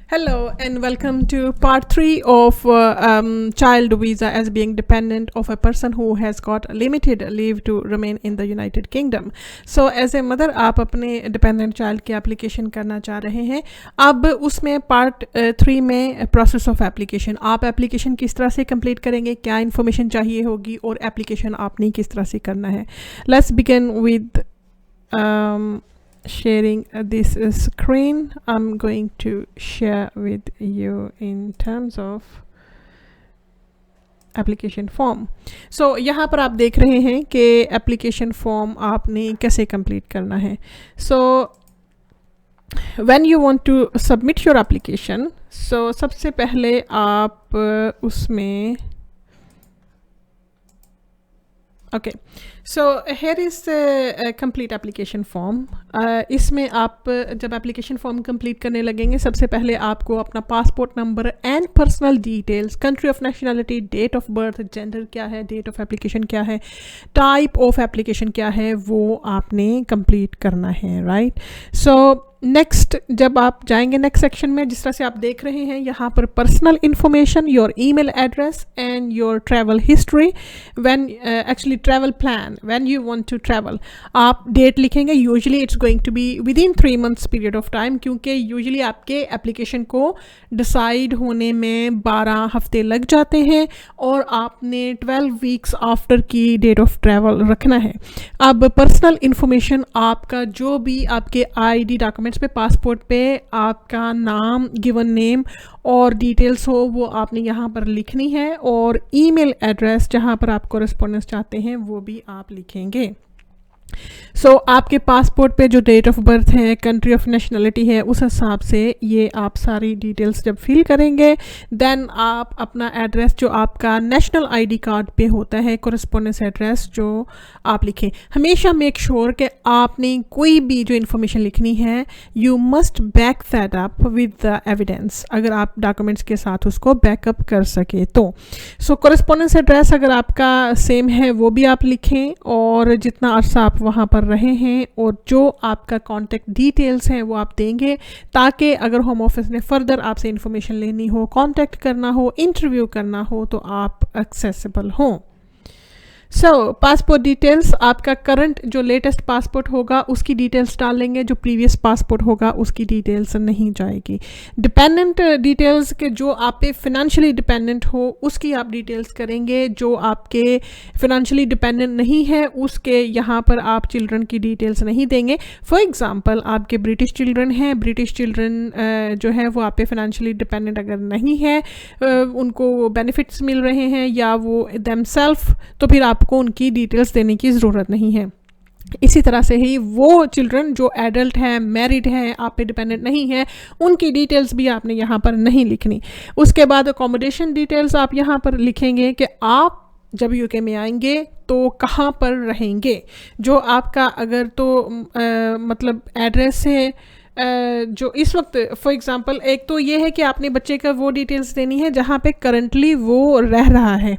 Hello and welcome to part 3 of child visa as being dependent of a person who has got limited leave to remain in the United Kingdom. So as a mother आप अपने dependent child की application करना चाह रहे हैं. अब उसमें part 3 में process of application, आप application किस तरह से complete करेंगे, क्या information चाहिए होगी और application आपने किस तरह से करना है. Let's begin with sharing this screen. I'm going to share with you in terms of application form. So यहाँ पर आप देख रहे हैं कि application form आपने कैसे complete करना है. So when you want to submit your application, so सबसे पहले आप उसमें okay so here is complete application form. इसमें आप जब एप्लीकेशन फॉर्म कंप्लीट करने लगेंगे, सबसे पहले आपको अपना passport number and personal details, country of nationality, date of birth, gender क्या है, डेट ऑफ एप्लीकेशन क्या है, टाइप ऑफ एप्लीकेशन क्या है, वो आपने कंप्लीट करना है. राइट. सो नेक्स्ट जब आप जाएंगे नेक्स्ट सेक्शन में, जिस तरह से आप देख रहे हैं यहाँ पर personal information, your email address and your travel history, when actually travel plan, when you want to travel, आप डेट लिखेंगे. Usually it's going to be within 3 months period of time, क्योंकि यूजुअली आपके application को decide होने में 12 हफ्ते लग जाते हैं और आपने 12 weeks आफ्टर की डेट ऑफ ट्रैवल रखना है. अब पर्सनल इन्फॉर्मेशन आपका जो भी आपके ID डॉक्यूमेंट्स पे, पासपोर्ट पे आपका नाम, गिवन नेम और डिटेल्स हो, वो आपने यहाँ पर लिखनी है. और ईमेल एड्रेस जहाँ पर आप कॉरेस्पॉन्डेंस चाहते हैं वो भी आप लिखेंगे. सो आपके पासपोर्ट पे जो डेट ऑफ बर्थ है, कंट्री ऑफ नेशनलिटी है, उस हिसाब से ये आप सारी डिटेल्स जब फिल करेंगे, देन आप अपना एड्रेस जो आपका नेशनल ID कार्ड पे होता है, कॉरेस्पॉन्डेंस एड्रेस जो आप लिखें. हमेशा मेक श्योर कि आपने कोई भी जो इन्फॉर्मेशन लिखनी है, you must back that up with the evidence, अगर आप डॉक्यूमेंट्स के साथ उसको बैकअप कर सके तो. सो कॉरेस्पॉन्डेंस एड्रेस अगर आपका सेम है वो भी आप लिखें, और जितना अर्सा आप वहाँ पर रहे हैं और जो आपका कॉन्टैक्ट डिटेल्स हैं वो आप देंगे, ताकि अगर होम ऑफिस ने फर्दर आपसे इंफॉर्मेशन लेनी हो, कॉन्टैक्ट करना हो, इंटरव्यू करना हो, तो आप एक्सेसिबल हों. सो पासपोर्ट डिटेल्स, आपका करंट जो लेटेस्ट पासपोर्ट होगा उसकी डिटेल्स डालेंगे, जो प्रीवियस पासपोर्ट होगा उसकी डिटेल्स नहीं जाएगी. डिपेंडेंट डिटेल्स के जो आप पे फिनेंशियली डिपेंडेंट हो उसकी आप डिटेल्स करेंगे, जो आपके फिनेंशियली डिपेंडेंट नहीं है उसके यहाँ पर आप चिल्ड्रन की डिटेल्स नहीं देंगे. फॉर एग्जांपल आपके ब्रिटिश चिल्ड्रन हैं, ब्रिटिश चिल्ड्रन जो है वो आप पे फिनेंशियली डिपेंडेंट अगर नहीं है, उनको बेनिफिट्स मिल रहे हैं या वो देमसेल्फ, तो फिर आपको उनकी डिटेल्स देने की ज़रूरत नहीं है. इसी तरह से ही वो चिल्ड्रन जो एडल्ट है, मैरिड है, आप पे डिपेंडेंट नहीं है, उनकी डिटेल्स भी आपने यहाँ पर नहीं लिखनी. उसके बाद अकोमोडेशन डिटेल्स आप यहाँ पर लिखेंगे कि आप जब यूके में आएंगे तो कहाँ पर रहेंगे. जो आपका अगर तो मतलब एड्रेस है जो इस वक्त, फॉर एग्ज़ाम्पल एक तो ये है कि आपने बच्चे का वो डिटेल्स देनी है जहाँ पे करंटली वो रह रहा है.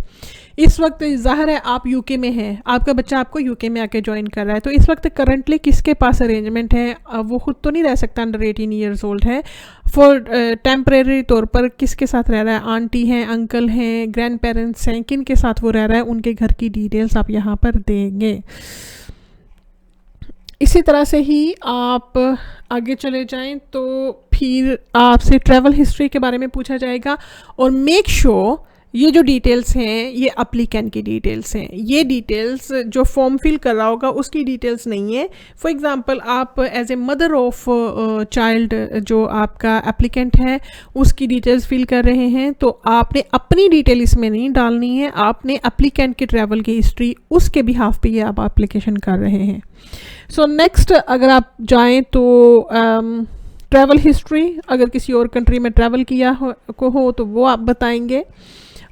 इस वक्त ज़ाहिर है आप यूके में हैं, आपका बच्चा आपको यूके में आके ज्वाइन कर रहा है, तो इस वक्त करंटली किसके पास अरेंजमेंट है, वो खुद तो नहीं रह सकता, अंडर 18 years old है. फॉर टेम्परेरी तौर पर किसके साथ रह रहा है, आंटी हैं, अंकल हैं, ग्रैंड पेरेंट्स हैं, किन के साथ वो रह रहा है, उनके घर की डिटेल्स आप यहाँ पर देंगे. इसी तरह से ही आप आगे चले जाएं तो फिर आपसे ट्रैवल हिस्ट्री के बारे में पूछा जाएगा. और मेक श्योर ये जो डिटेल्स हैं ये अप्लीकेंट की डिटेल्स हैं, ये डिटेल्स जो फॉर्म फिल कर रहा होगा उसकी डिटेल्स नहीं है. फॉर एग्जांपल आप as a mother of child जो आपका एप्लीकेंट है उसकी डिटेल्स फिल कर रहे हैं, तो आपने अपनी डिटेल इसमें नहीं डालनी है, आपने एप्लीकेंट की ट्रैवल की हिस्ट्री उसके बिहाफ पे ये आप एप्लीकेशन कर रहे हैं. सो नेक्स्ट अगर आप जाएँ तो ट्रैवल हिस्ट्री, अगर किसी और कंट्री में ट्रैवल किया हो तो वो आप बताएंगे.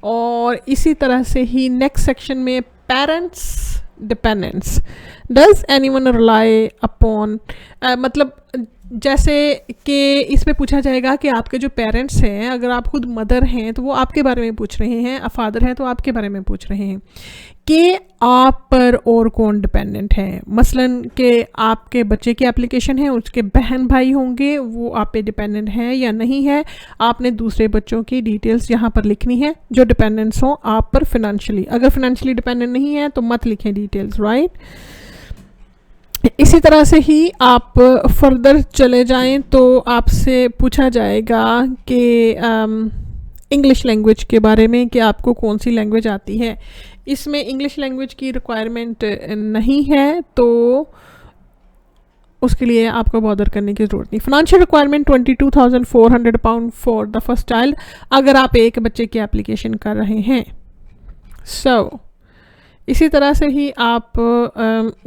और इसी तरह से ही नेक्स्ट सेक्शन में parents dependents, does anyone rely upon, मतलब जैसे कि इसमें पूछा जाएगा कि आपके जो पेरेंट्स हैं, अगर आप खुद मदर हैं तो वो आपके बारे में पूछ रहे हैं, फादर हैं तो आपके बारे में पूछ रहे हैं कि आप पर और कौन डिपेंडेंट है। मसलन कि आपके बच्चे की एप्लीकेशन है, उसके बहन भाई होंगे, वो आप पे डिपेंडेंट है या नहीं है। आपने दूसरे बच्चों की डिटेल्स यहाँ पर लिखनी है जो डिपेंडेंट्स हों आप पर फिनेंशियली। अगर फिनेंशियली डिपेंडेंट नहीं है तो मत लिखें डिटेल्स, राइट। इसी तरह से ही आप फर्दर चले जाएं तो आपसे पूछा जाएगा कि इंग्लिश लैंग्वेज के बारे में कि आपको कौन सी लैंग्वेज आती है। इसमें इंग्लिश लैंग्वेज की रिक्वायरमेंट नहीं है तो उसके लिए आपको बॉदर करने की ज़रूरत नहीं। Financial requirement 22,400 pound for the first child, अगर आप एक बच्चे की एप्लीकेशन कर रहे हैं। इसी तरह से ही आप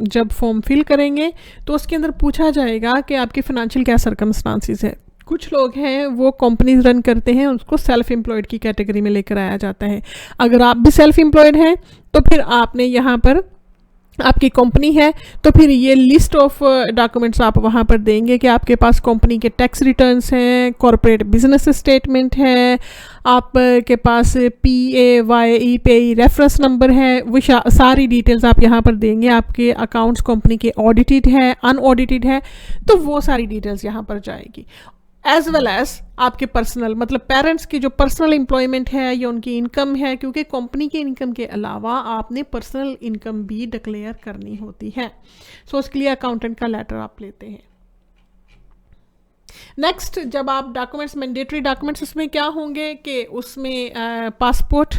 जब फॉर्म फिल करेंगे तो उसके अंदर पूछा जाएगा कि आपकी फ़ाइनेंशियल क्या सर्कमस्टांसिस है। कुछ लोग हैं वो कंपनीज रन करते हैं, उसको सेल्फ एम्प्लॉयड की कैटेगरी में लेकर आया जाता है। अगर आप भी सेल्फ एम्प्लॉयड हैं तो फिर आपने यहाँ पर, आपकी कंपनी है तो फिर ये लिस्ट ऑफ डॉक्यूमेंट्स आप वहाँ पर देंगे कि आपके पास कंपनी के टैक्स रिटर्न्स हैं, कॉर्पोरेट बिजनेस स्टेटमेंट है, आपके पास PAYE पेई रेफरेंस नंबर है, वो सारी डिटेल्स आप यहाँ पर देंगे। आपके अकाउंट्स कंपनी के ऑडिटेड है, अनऑडिटेड है, तो वो सारी डिटेल्स यहाँ पर जाएगी। एज वेल एज आपके पर्सनल, मतलब पेरेंट्स की जो पर्सनल एम्प्लॉयमेंट है या उनकी इनकम है, क्योंकि कंपनी की इनकम के अलावा आपने पर्सनल इनकम भी डिक्लेयर करनी होती है। उसके लिए अकाउंटेंट का लेटर आप लेते हैं। नेक्स्ट, जब आप डॉक्यूमेंट्स, मैंडेटरी डॉक्यूमेंट्स उसमें क्या होंगे कि उसमें पासपोर्ट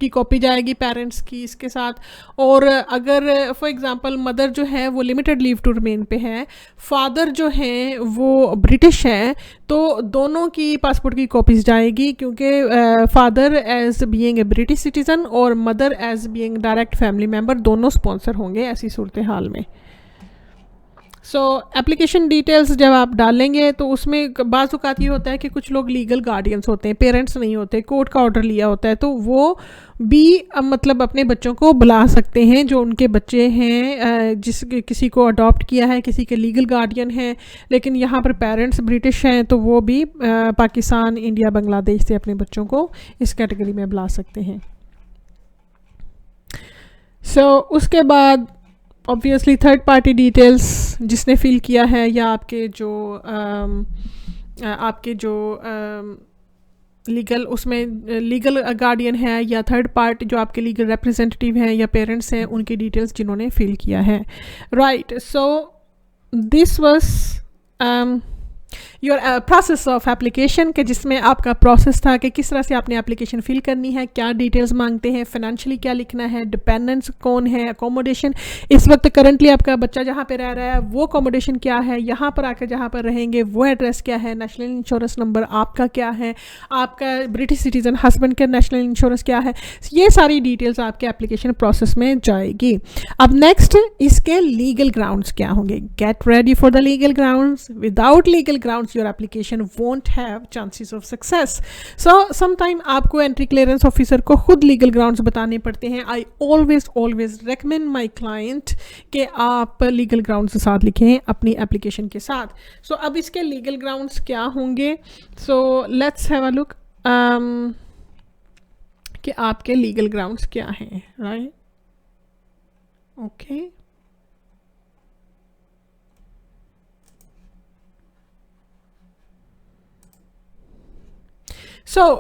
की कॉपी जाएगी पेरेंट्स की इसके साथ, और अगर फॉर एग्जांपल मदर जो है वो लिमिटेड लीव टू रिमेन पे है, फादर जो है वो ब्रिटिश है, तो दोनों की पासपोर्ट की कॉपीज जाएगी, क्योंकि father as being a British citizen और mother as being direct family member दोनों स्पॉन्सर होंगे ऐसी सूरत हाल में। एप्लीकेशन डिटेल्स जब आप डालेंगे तो उसमें बाज़ औक़ात ये होता है कि कुछ लोग लीगल गार्डियंस होते हैं, पेरेंट्स नहीं होते, कोर्ट का ऑर्डर लिया होता है, तो वो भी मतलब अपने बच्चों को बुला सकते हैं जो उनके बच्चे हैं, किसी को अडॉप्ट किया है, किसी के लीगल गार्डियन हैं, लेकिन यहाँ पर पेरेंट्स ब्रिटिश हैं तो वो भी पाकिस्तान, इंडिया, बांग्लादेश से अपने बच्चों को इस कैटेगरी में बुला सकते हैं। उसके बाद ऑब्वियसली थर्ड पार्टी डिटेल्स जिसने फिल किया है, या आपके जो लीगल, उसमें लीगल गार्डियन है या थर्ड पार्टी जो आपके लीगल रिप्रेजेंटेटिव हैं या पेरेंट्स हैं, उनकी डिटेल्स जिन्होंने फिल किया है, right. This was your process of application, के जिसमें आपका प्रोसेस था कि किस तरह से आपने एप्लीकेशन फिल करनी है, क्या डिटेल्स मांगते हैं, फाइनेंशियली क्या लिखना है, डिपेंडेंट्स कौन है, अकोमोडेशन, इस वक्त करंटली आपका बच्चा जहाँ पे रह रहा है वो अकोमोडेशन क्या है, यहाँ पर आकर जहाँ पर रहेंगे वो एड्रेस क्या है, नेशनल इंश्योरेंस नंबर आपका क्या है, आपका ब्रिटिश सिटीज़न हस्बैंड का नेशनल इंश्योरेंस क्या है, ये सारी डिटेल्स आपके एप्लीकेशन प्रोसेस में जाएगी। अब नेक्स्ट, इसके लीगल ग्राउंड्स क्या होंगे। Get ready for the legal grounds. Without legal grounds your application won't have chances of success. So sometime आपको एंट्री क्लियरेंस ऑफिसर को खुद लीगल ग्राउंड्स बताने पड़ते हैं। I always recommend my client कि आप लीगल ग्राउंड्स के साथ लिखें अपनी एप्लीकेशन के साथ। अब इसके लीगल ग्राउंड्स क्या होंगे, लेट्स हैव अ लुक कि आपके लीगल ग्राउंड्स क्या हैं, राइट। ओके,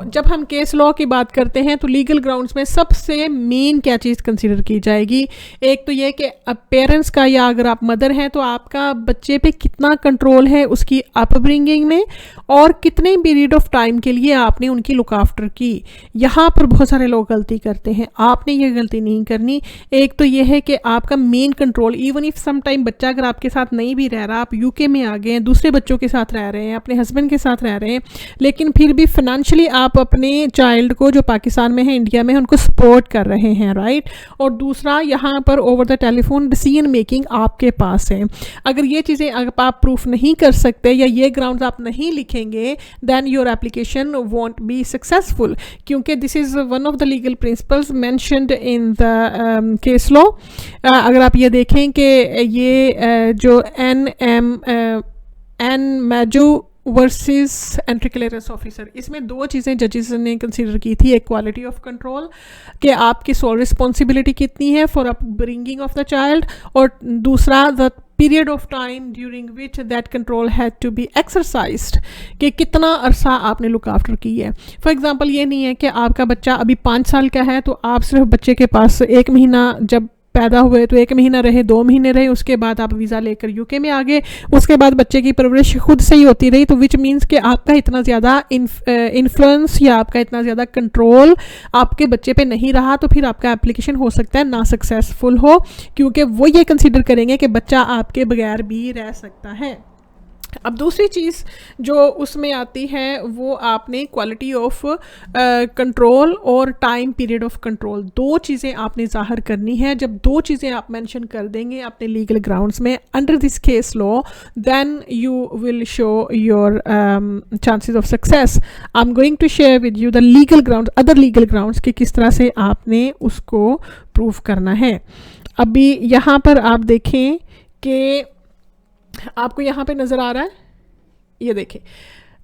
जब हम केस लॉ की बात करते हैं तो लीगल ग्राउंड्स में सबसे मेन क्या चीज़ कंसीडर की जाएगी। एक तो ये कि अब पेरेंट्स का, या अगर आप मदर हैं तो आपका बच्चे पे कितना कंट्रोल है उसकी अपब्रिंगिंग में, और कितने पीरियड ऑफ टाइम के लिए आपने उनकी लुक आफ्टर की। यहाँ पर बहुत सारे लोग गलती करते हैं, आपने ये गलती नहीं करनी। एक तो ये है कि आपका main control, even if some time बच्चा अगर आपके साथ नहीं भी रह रहा, आप UK में आ गए हैं, दूसरे बच्चों के साथ रह रहे हैं, अपने हस्बैंड के साथ रह रहे हैं, लेकिन फिर भी फाइनेंशियली बेसिकली आप अपने चाइल्ड को जो पाकिस्तान में है, इंडिया में है, उनको सपोर्ट कर रहे हैं, राइट। और दूसरा, यहाँ पर over the telephone decision making आपके पास है। अगर ये चीज़ें आप प्रूफ नहीं कर सकते या ये ग्राउंड्स आप नहीं लिखेंगे, then your application won't be successful, क्योंकि this is one of the legal principles mentioned in the case law. अगर आप ये देखें कि ये जो an Majo versus entry clearance officer, इसमें दो चीज़ें जजेस ने कंसीडर की थी। एक क्वालिटी ऑफ कंट्रोल, कि आपकी सोल रिस्पॉन्सिबिलिटी कितनी है for upbringing of the child, और दूसरा the period of time during which that control had to be exercised, कि कितना अरसा आपने लुक आफ्टर की है। फॉर एग्जांपल, ये नहीं है कि आपका बच्चा अभी 5 साल का है तो आप सिर्फ बच्चे के पास 1 महीना जब पैदा हुए तो 1 महीना रहे, 2 महीने रहे, उसके बाद आप वीज़ा लेकर यूके में आ गए, उसके बाद बच्चे की परवरिश खुद से ही होती रही, तो विच मीन्स कि आपका इतना ज़्यादा इन्फ्लुएंस या आपका इतना ज़्यादा कंट्रोल आपके बच्चे पे नहीं रहा, तो फिर आपका एप्लीकेशन हो सकता है ना सक्सेसफुल हो, क्योंकि वो ये कंसीडर करेंगे कि बच्चा आपके बगैर भी रह सकता है। अब दूसरी चीज़ जो उसमें आती है वो आपने क्वालिटी ऑफ कंट्रोल और टाइम पीरियड ऑफ कंट्रोल, दो चीज़ें आपने ज़ाहिर करनी है। जब दो चीज़ें आप मेंशन कर देंगे अपने लीगल ग्राउंड्स में under this case law, then you will show your chances of success. I am going to share with you the legal grounds, other legal grounds कि किस तरह से आपने उसको प्रूव करना है। अभी यहाँ पर आप देखें कि आपको यहाँ पे नज़र आ रहा है, ये देखें,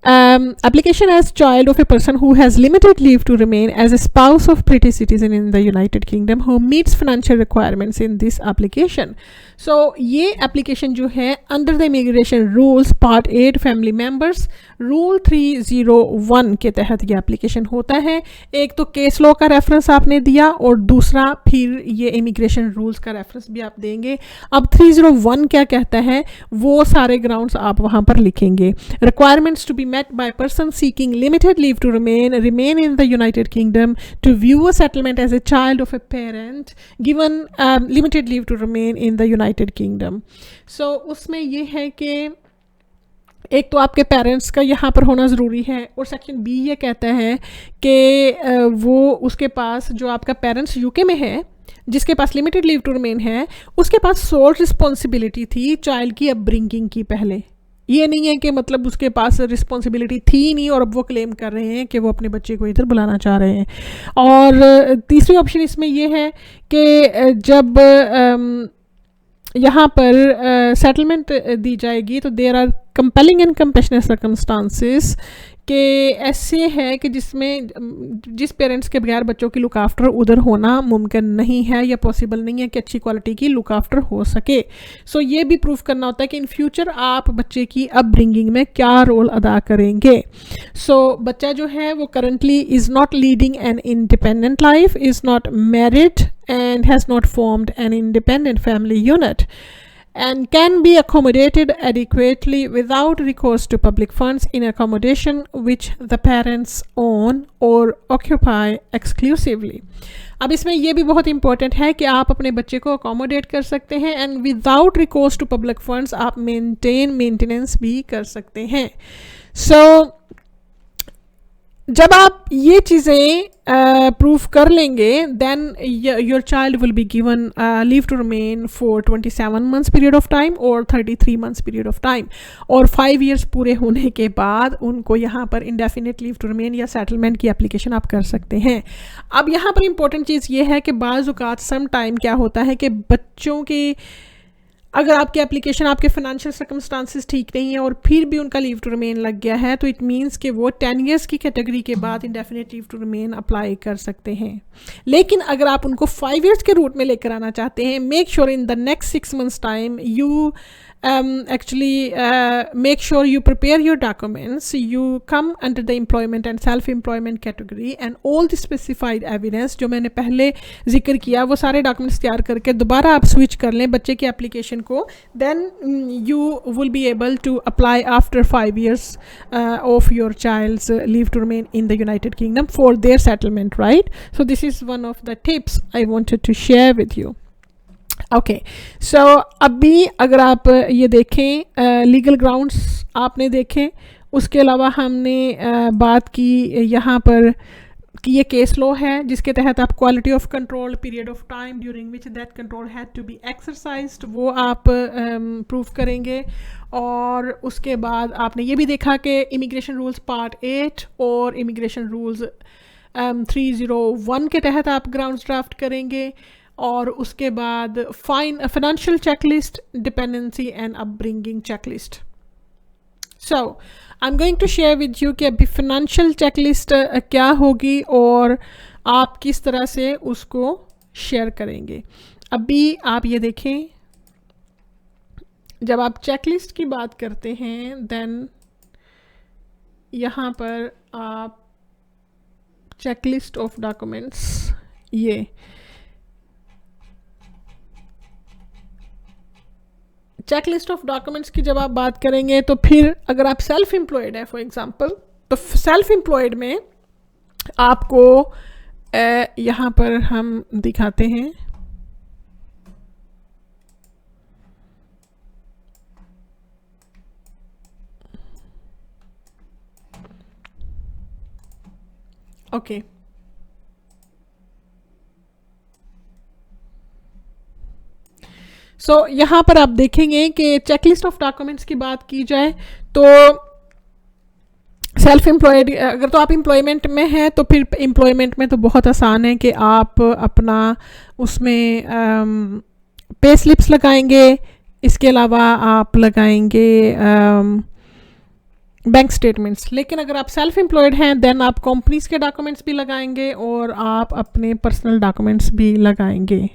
application as child of a person who has limited leave to remain as a spouse of British citizen in the United Kingdom who meets financial requirements in this application. So ये application जो है under the immigration rules part 8 family members rule 301 के तहत ये application होता है। एक तो केस लॉ का रेफरेंस आपने दिया और दूसरा फिर ये इमिग्रेशन रूल्स का रेफरेंस भी आप देंगे। अब 301 क्या कहता है वो सारे ग्राउंड्स आप वहाँ पर लिखेंगे। Requirements to be met by person seeking limited leave to remain in the United Kingdom to view a settlement as a child of a parent given limited leave to remain in the United Kingdom. So उसमें ये है कि एक तो आपके parents का यहाँ पर होना ज़रूरी है, और सेक्शन बी ये कहता है कि वो उसके पास जो आपका पेरेंट्स यूके में है जिसके पास लिमिटेड लीव टू रिमेन है, उसके पास सोल रिस्पॉन्सिबिलिटी थी चाइल्ड की अपब्रिंगिंग की। पहले ये नहीं है कि मतलब उसके पास रिस्पॉन्सिबिलिटी थी नहीं और अब वो क्लेम कर रहे हैं कि वो अपने बच्चे को इधर बुलाना चाह रहे हैं। और तीसरी ऑप्शन इसमें ये है कि जब यहाँ पर सेटलमेंट दी जाएगी तो there are compelling and compassionate circumstances, कि ऐसे है कि जिसमें जिस पेरेंट्स के बगैर बच्चों की लुक आफ्टर उधर होना मुमकिन नहीं है या पॉसिबल नहीं है कि अच्छी क्वालिटी की लुक आफ्टर हो सके। सो ये भी प्रूफ करना होता है कि इन फ्यूचर आप बच्चे की अपब्रिंगिंग में क्या रोल अदा करेंगे। सो बच्चा जो है वो currently is not leading an independent life, is not married and has not formed an independent family unit and can be accommodated adequately without recourse to public funds in accommodation which the parents own or occupy exclusively. अब इसमें यह भी बहुत important है कि आप अपने बच्चे को अकोमोडेट कर सकते हैं and without recourse to public funds आप मेंटेनेंस भी कर सकते हैं। सो जब आप ये चीज़ें प्रूफ कर लेंगे then your child will be given leave to remain for 27 months period of time और 33 मंथ्स पीरियड ऑफ टाइम, और 5 ईयर्स पूरे होने के बाद उनको यहाँ पर इंडेफिनिट लीव टू रिमेन या सेटलमेंट की एप्लीकेशन आप कर सकते हैं। अब यहाँ पर इंपॉर्टेंट चीज़ ये है कि बाज़ औक़ात सम टाइम क्या होता है कि बच्चों की अगर आपकी एप्लीकेशन आपके फाइनेंशियल सर्कमस्टांसेस ठीक नहीं है और फिर भी उनका लीव टू रिमेन लग गया है तो इट मींस कि वो 10 ईयर्स की कैटेगरी के बाद indefinite leave to remain apply कर सकते हैं। लेकिन अगर आप उनको 5 ईयर्स के रूट में लेकर आना चाहते हैं, make sure in the next 6 months time you make sure you prepare your documents, you come under the employment and self-employment category and all the specified evidence जो मैंने पहले जिक्र किया वो सारे डॉक्यूमेंट्स तैयार करके दोबारा आप स्विच कर लें बच्चे की एप्लीकेशन को, then you will be able to apply after 5 years of your child's leave to remain in the United Kingdom for their settlement, right? So this is one of the tips I wanted to share with you. Okay so अभी अगर आप ये देखें legal grounds आपने देखें उसके अलावा हमने बात की यहाँ पर कि ये केस लॉ है जिसके तहत आप quality of control, period of time during which that control had to be exercised, वो आप प्रूव करेंगे। और उसके बाद आपने ये भी देखा कि इमिग्रेशन रूल्स पार्ट 8 और इमिग्रेशन रूल्स 301 के तहत आप ग्राउंड्स ड्राफ्ट करेंगे। और उसके बाद financial checklist, dependency and upbringing checklist. So I am going to share with you कि अभी फाइनेंशियल चेकलिस्ट क्या होगी और आप किस तरह से उसको शेयर करेंगे। अभी आप ये देखें, जब आप चेकलिस्ट की बात करते हैं देन यहाँ पर आप चेकलिस्ट ऑफ डॉक्यूमेंट्स, ये चेकलिस्ट ऑफ डॉक्यूमेंट्स की जब आप बात करेंगे तो फिर अगर आप सेल्फ एम्प्लॉयड है फॉर एग्जांपल, तो सेल्फ एम्प्लॉयड में आपको यहाँ पर हम दिखाते हैं ओके सो यहाँ पर आप देखेंगे कि चेकलिस्ट ऑफ डॉक्यूमेंट्स की बात की जाए तो सेल्फ एम्प्लॉयड, अगर तो आप एम्प्लॉयमेंट में हैं तो फिर एम्प्लॉयमेंट में तो बहुत आसान है कि आप अपना उसमें पे स्लिप्स लगाएंगे, इसके अलावा आप लगाएंगे बैंक स्टेटमेंट्स। लेकिन अगर आप सेल्फ एम्प्लॉयड हैं देन आप कंपनीज के डॉक्यूमेंट्स भी लगाएंगे और आप अपने पर्सनल डॉक्यूमेंट्स भी लगाएंगे।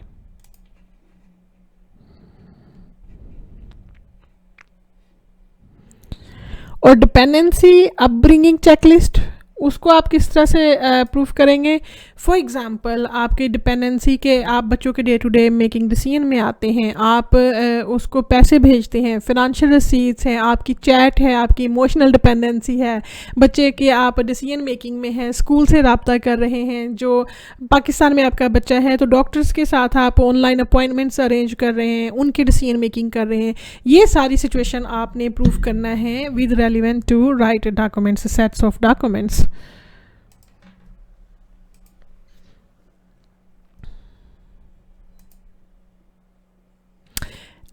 और डिपेंडेंसी अपब्रिंगिंग चेकलिस्ट, उसको आप किस तरह से प्रूफ करेंगे। फॉर एग्जांपल आपके डिपेंडेंसी के, आप बच्चों के day to day making decision में आते हैं, आप उसको पैसे भेजते हैं, फिनेंशियल रसीट्स हैं, आपकी चैट है, आपकी इमोशनल डिपेंडेंसी है, बच्चे के आप डिसीजन मेकिंग में हैं, स्कूल से रब्ता कर रहे हैं, जो पाकिस्तान में आपका बच्चा है तो डॉक्टर्स के साथ आप ऑनलाइन अपॉइंटमेंट्स अरेंज कर रहे हैं, उनकी डिसीजन मेकिंग कर रहे हैं। ये सारी सिचुएशन आपने प्रूफ करना है with relevant to right documents, sets of documents.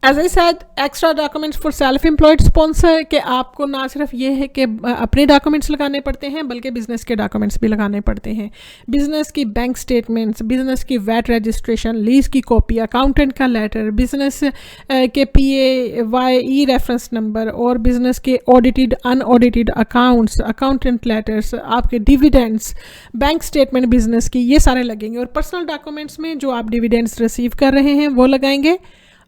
As I said, extra documents for self employed sponsor के आपको ना सिर्फ ये है कि अपने डॉक्यूमेंट्स लगाने पड़ते हैं बल्कि बिजनेस के डॉक्यूमेंट्स भी लगाने पड़ते हैं। बिजनेस की बैंक स्टेटमेंट्स, बिजनेस की वैट रजिस्ट्रेशन, लीज की कॉपी, अकाउंटेंट का लेटर, बिजनेस के PAYE रेफरेंस नंबर और बिजनेस के audited unaudited accounts, accountant letters, आपके डिविडेंड्स, बैंक स्टेटमेंट बिजनेस की, ये सारे लगेंगे। और पर्सनल डॉक्यूमेंट्स में जो आप डिविडेंड्स रिसीव कर रहे हैं वो लगाएंगे।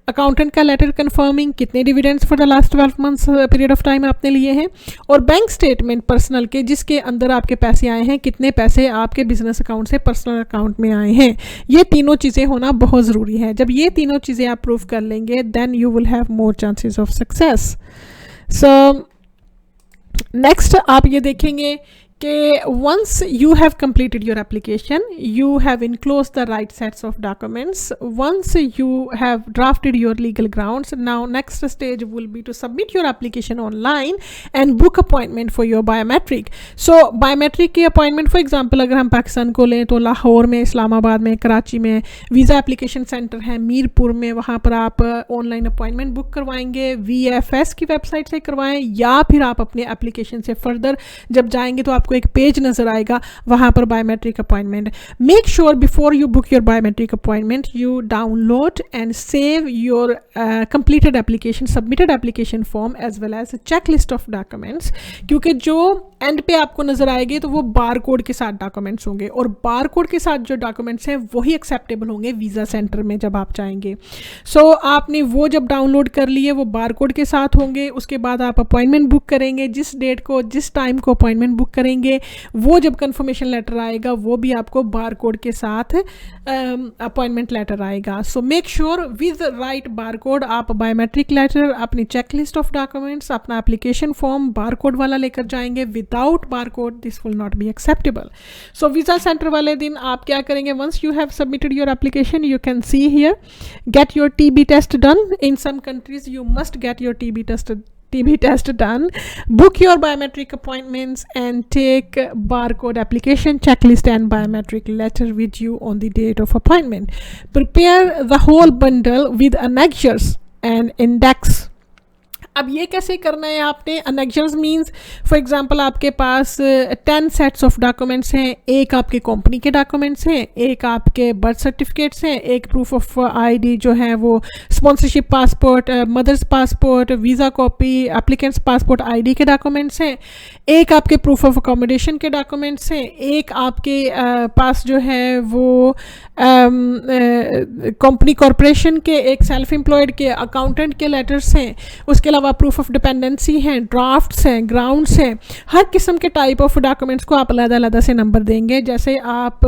अकाउंटेंट का लेटर कंफर्मिंग कितने dividends for the last 12 months period of time आपने लिए हैं, और बैंक स्टेटमेंट पर्सनल के जिसके अंदर आपके पैसे आए हैं, कितने पैसे आपके बिजनेस अकाउंट से पर्सनल अकाउंट में आए हैं। ये तीनों चीज़ें होना बहुत ज़रूरी है। जब ये तीनों चीज़ें आप प्रूव कर लेंगे then you will have more chances of success. So next आप ये देखेंगे कि once you have completed your application, you have enclosed the right sets of documents, once you have drafted your legal grounds, now next stage will be to submit your application online and book appointment for your biometric. So biometric की appointment for example अगर हम पाकिस्तान को लें तो लाहौर में, इस्लामाबाद में, कराची में visa application centre है, मीरपुर में, वहाँ पर आप ऑनलाइन अपॉइंटमेंट बुक करवाएंगे, VFS की वेबसाइट से करवाएं या फिर आप अपने एप्लीकेशन से फर्दर जब जाएंगे तो आपको एक पेज नजर आएगा, वहां पर biometric appointment. Make sure before you book your biometric appointment you download and save your completed application, submitted application form as well as check list of documents, क्योंकि जो एंड पे आपको नजर आएगी तो वो बार कोड के साथ डॉक्यूमेंट्स होंगे और बार कोड के साथ जो डॉक्यूमेंट्स हैं वही एक्सेप्टेबल होंगे वीज़ा सेंटर में जब आप जाएंगे। सो आपने वो जब डाउनलोड कर लिए वो बार कोड के साथ होंगे। उसके बाद आप अपॉइंटमेंट बुक करेंगे, जिस डेट को जिस टाइम को अपॉइंटमेंट बुक करेंगे वो जब कंफर्मेशन लेटर आएगा वो भी आपको बार कोड के साथ अपॉइंटमेंट लेटर आएगा। So make sure with right bar code आप बायोमेट्रिक लेटर, अपनी चेकलिस्ट ऑफ डॉक्यूमेंट्स, अपना एप्लीकेशन फॉर्म बार कोड वाला लेकर जाएंगे। Without bar code this will not be acceptable. So visa centre वाले दिन आप क्या करेंगे, once you have submitted your application you can see here get your TB test done. In some countries you must get your TB test TB test done. Book your biometric appointments and take barcode application checklist and biometric letter with you on the date of appointment. Prepare the whole bundle with annexures and index. अब ये कैसे करना है आपने? अनेक्जर्स means for example आपके पास 10 sets of documents हैं, एक आपके कंपनी के डॉक्यूमेंट्स हैं, एक आपके बर्थ सर्टिफिकेट्स हैं, एक प्रूफ ऑफ आईडी जो है वो sponsorship passport, mother's passport, visa copy, applicant's passport ID के डॉक्यूमेंट्स हैं, एक आपके प्रूफ ऑफ अकोमोडेशन के डॉक्यूमेंट्स हैं, एक आपके पास जो है वो कंपनी कॉरपोरेशन के, एक सेल्फ एम्प्लॉयड के, अकाउंटेंट के लेटर्स हैं, उसके अलावा प्रूफ ऑफ डिपेंडेंसी हैं, ड्राफ्ट्स हैं, ग्राउंड्स हैं। हर किस्म के टाइप ऑफ डॉक्यूमेंट्स को आप अलग-अलग से नंबर देंगे। जैसे आप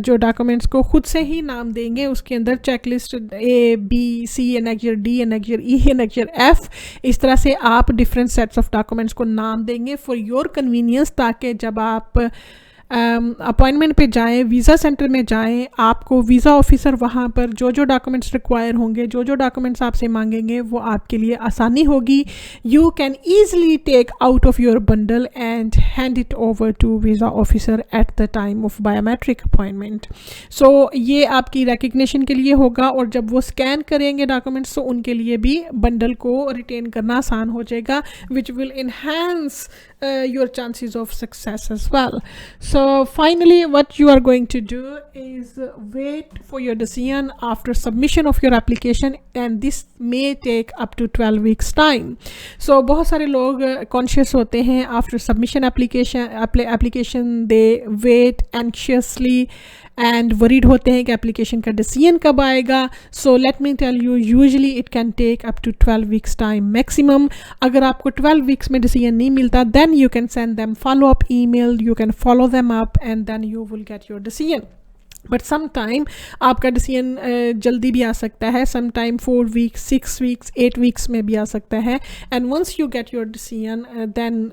जो डॉक्यूमेंट्स को खुद से ही नाम देंगे, उसके अंदर checklist A, B, C, annexure D, annexure E, annexure F, इस तरह से आप डिफरेंट सेट्स ऑफ डॉक्यूमेंट्स को नाम देंगे फॉर योर कन्वीनियंस, ताकि जब आप अपॉइंटमेंट पे जाएं, वीज़ा सेंटर में जाएं, आपको वीज़ा ऑफिसर वहाँ पर जो जो डॉक्यूमेंट्स रिक्वायर होंगे, जो जो डॉक्यूमेंट्स आपसे मांगेंगे, वो आपके लिए आसानी होगी। You can easily take out of your bundle and hand it over to visa officer at the time of biometric appointment. So ये आपकी रिकग्निशन के लिए होगा, और जब वो स्कैन करेंगे डॉक्यूमेंट्स तो उनके लिए भी बंडल को रिटेन करना आसान हो जाएगा, which will enhance your chances of success as well. So finally what you are going to do is wait for your decision after submission of your application, and this may take up to 12 weeks time. So बहुत सारे लोग conscious होते हैं after submission application they wait anxiously and worried होते हैं कि application का decision कब आएगा. So let me tell you, usually it can take up to 12 weeks time maximum. अगर आपको 12 वीक्स में डिसीजन नहीं मिलता, then you can send them follow up email, you can follow them up and then you will get your decision. But some time आपका decision जल्दी भी आ सकता है, some time 4 weeks, 6 weeks, 8 weeks में भी आ सकता है. And once you get your decision then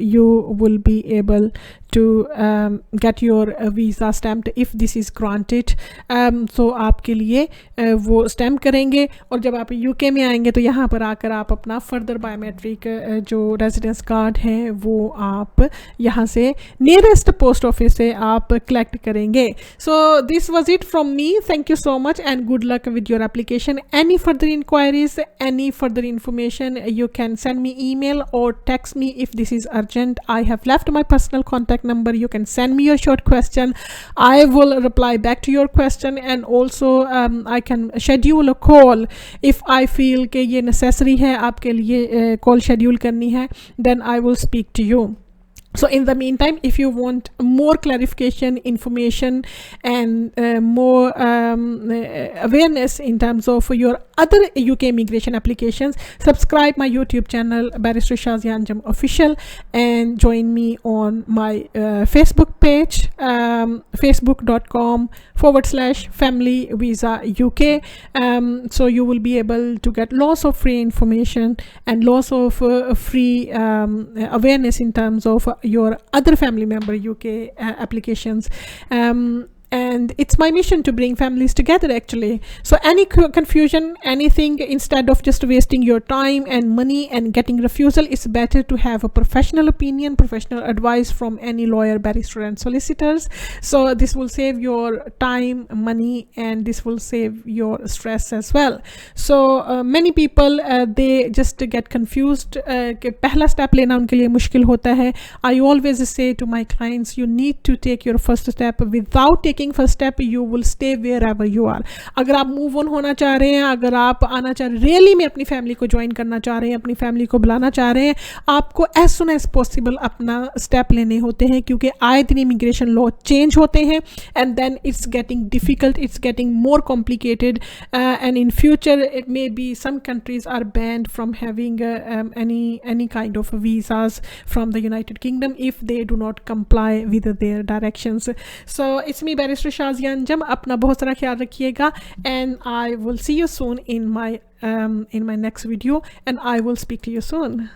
you will be able to get your visa stamped if this is granted. So आपके लिए वो स्टैम्प करेंगे, और जब आप यूके में आएंगे तो यहाँ पर आकर आप अपना फर्दर बायोमेट्रिक जो रेजिडेंस कार्ड है वो आप यहाँ से नियरेस्ट पोस्ट ऑफिस से आप कलेक्ट करेंगे. So this was it from me. Thank you so much and good luck with your application. Any further enquiries, any further information, you can send me email or text me if this is urgent. I have left my personal contact number. You can send me your short question. I will reply back to your question, and also I can schedule a call if I feel कि ये necessary है आपके लिए call schedule करनी है, then I will speak to you. So in the meantime, if you want more clarification, information, and more awareness in terms of your other UK immigration applications, subscribe my YouTube channel Barrister Shazia Anjum Official, and join me on my Facebook page, facebook.com/Family Visa UK. So you will be able to get lots of free information and lots of free awareness in terms of your other family member UK applications. And it's my mission to bring families together actually. So any confusion, anything, instead of just wasting your time and money and getting refusal, it's better to have a professional opinion, professional advice from any lawyer, barrister and solicitors. So this will save your time, money, and this will save your stress as well. So many people they just get confused कि पहला step लेना उनके लिए मुश्किल होता है. I always say to my clients, you need to take your first step. Without taking first step, you will stay wherever you are. अगर आप मूव ऑन होना चाह रहे हैं, अगर आप आना चाह रहे हैं, रियली में अपनी फैमिली को ज्वाइन करना चाह रहे हैं, अपनी फैमिली को बुलाना चाह रहे हैं, आपको एज सुन एज पॉसिबल अपना स्टेप लेने होते हैं, क्योंकि आए दिन इमिग्रेशन लॉ चेंज होते हैं, and then it's getting difficult, it's getting more complicated, and in future it may be some countries are banned from having any kind of visas from the United Kingdom if they do not comply with their directions. So it's me, Barrister Shazia Anjum. अपना बहुत सारा ख्याल रखिएगा, and I will see you soon in my next video, and I will speak to you soon.